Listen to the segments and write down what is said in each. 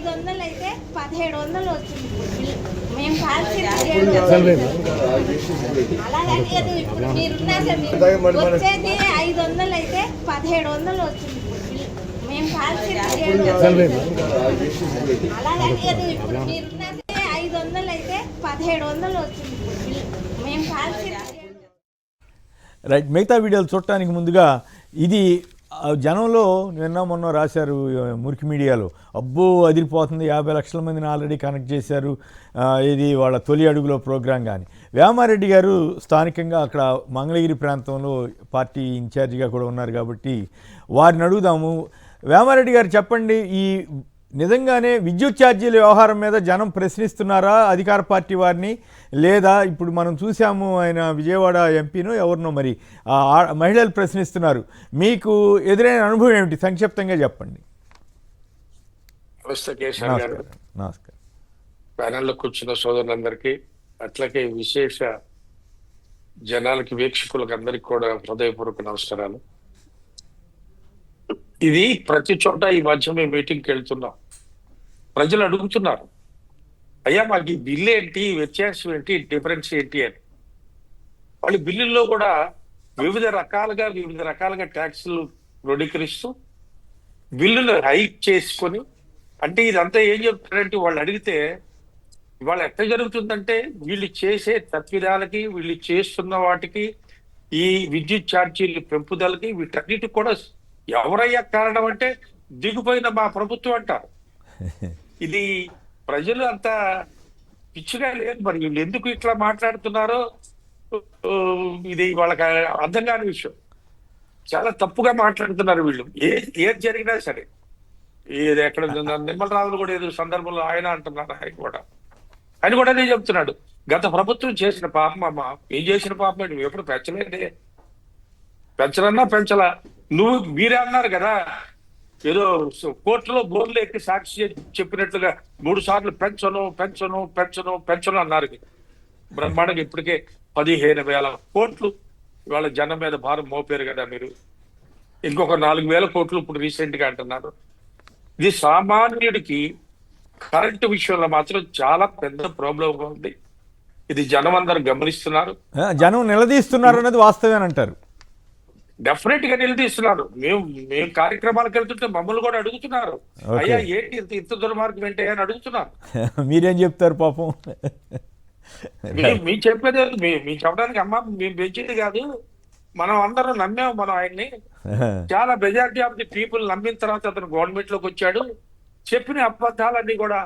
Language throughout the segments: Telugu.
500 అయితే 1700 వచ్చింది ఇప్పుడు బిల్. మేము కాల్చిన 1700 అలాగని ఇప్పుడు మీరున్నారు వచ్చేది 500 అయితే 1700 వచ్చింది ఇప్పుడు బిల్. మేము కాల్చిన 1700 అలాగని ఇప్పుడు మీరున్నారు 500 అయితే 1700 వచ్చింది ఇప్పుడు బిల్. మేము కాల్చిన రైట్. మిగతా వీడియోలు చూడటానికి ముందుగా ఇది జనంలో నిన్న మొన్న రాశారు మురికి మీడియాలో, అబ్బో అదిరిపోతుంది, 50 లక్షల మందిని ఆల్రెడీ కనెక్ట్ చేశారు, ఇది వాళ్ళ తొలి అడుగులో ప్రోగ్రాం. కానీ వేమారెడ్డి గారు స్థానికంగా అక్కడ మంగళగిరి ప్రాంతంలో పార్టీ ఇన్ఛార్జిగా కూడా ఉన్నారు కాబట్టి వారిని అడుగుదాము. వేమారెడ్డి గారు చెప్పండి, ఈ నిజంగానే విద్యుత్ ఛార్జీల వ్యవహారం మీద జనం ప్రశ్నిస్తున్నారా అధికార పార్టీ వారిని, లేదా ఇప్పుడు మనం చూసాము ఆయన విజయవాడ ఎంపీనో ఎవరినో మరి మహిళలు ప్రశ్నిస్తున్నారు. మీకు ఎదురైన అనుభవం ఏమిటి సంక్షిప్తంగా చెప్పండి. నమస్కారం. ప్యానెల్లో కూర్చున్న సోదరులందరికీ, అట్లాగే విశేష జనాలకి, వీక్షకులకు అందరికి కూడా హృదయపూర్వక నమస్కారాలు. ఇది ప్రతి చోట ఈ మధ్య మేము మీటింగ్కి వెళ్తున్నాం, ప్రజలు అడుగుతున్నారు, అయ్యా మాకు ఈ బిల్లు ఏంటి, వ్యత్యాసం ఏంటి, డిఫరెన్స్ ఏంటి అని. వాళ్ళు బిల్లుల్లో కూడా వివిధ రకాలుగా ట్యాక్సులు క్రోడీకరిస్తూ బిల్లులు హైక్ చేసుకొని, అంటే ఇదంతా ఏం చెప్తారంటే వాళ్ళు అడిగితే ఇవాళ ఎట్లా జరుగుతుందంటే వీళ్ళు చేసే తప్పిదాలకి, వీళ్ళు చేస్తున్న వాటికి, ఈ విద్యుత్ ఛార్జీల పెంపుదలకి, వీటన్నిటికి కూడా ఎవరయ్యా కారణం అంటే దిగిపోయిన మా ప్రభుత్వం అంటారు. ఇది ప్రజలు అంత పిచ్చిగా లేదు, మరి వీళ్ళు ఎందుకు ఇట్లా మాట్లాడుతున్నారో ఇది వాళ్ళకి అర్థం కాని విషయం. చాలా తప్పుగా మాట్లాడుతున్నారు వీళ్ళు. ఏది జరిగినా సరే, ఇది ఎక్కడ నిమ్మలరావులు కూడా ఏదో సందర్భంలో ఆయన అంటున్నారు, ఆయన కూడా అదే చెప్తున్నాడు, గత ప్రభుత్వం చేసిన పాపం అమ్మ, ఏం చేసిన పాపం నువ్వు ఎప్పుడు పెంచలేదే, పెంచలన్నా పెంచలా. మీరే అన్నారు కదా, ఏదో కోర్టులో బోర్లు ఎక్కి సాక్షి చెప్పినట్లుగా 3 సార్లు పెంచను అన్నారు. బ్రహ్మాండంగా ఇప్పటికే 15,000 కోట్లు ఇవాళ జనం మీద భారం మోపారు కదా మీరు. ఇంకొక 4,000 కోట్లు ఇప్పుడు రీసెంట్ గా అంటున్నారు. ఇది సామాన్యుడికి కరెంటు విషయంలో మాత్రం చాలా పెద్ద ప్రాబ్లంగా ఉంది. ఇది జనం అందరూ గమనిస్తున్నారు, జనం నిలదీస్తున్నారు అన్నది వాస్తవేనంటారు. డెఫినెట్ గా నిలదీస్తున్నారు. మేము కార్యక్రమాలకు వెళ్తుంటే మమ్మల్ని కూడా అడుగుతున్నారు, అయ్యా ఏంటి ఇంత దుర్మార్గం ఏంటి అని అడుగుతున్నారు. మీరేం చెప్తారు పాపం? మేము చెప్పేది మేము చెప్పడానికి అమ్మ మేము పెంచేది కాదు, మనం అందరం నమ్మాము మనం ఆయన్ని. చాలా మెజారిటీ ఆఫ్ ది పీపుల్ నమ్మిన తర్వాత అతను గవర్నమెంట్ లోకి వచ్చాడు. చెప్పిన అబద్ధాలన్నీ కూడా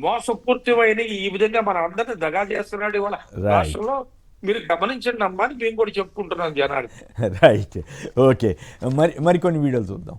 మోసపూర్తిమైన ఈ విధంగా మనం అందరినీ దగా చేస్తున్నాడు ఇవాళ రాష్ట్రంలో. మీరు గమనించండి అమ్మా అని మేము కూడా చెప్పుకుంటున్నాం జనానికి. Right, okay. మరి కొన్ని వీడియోలు చూద్దాం.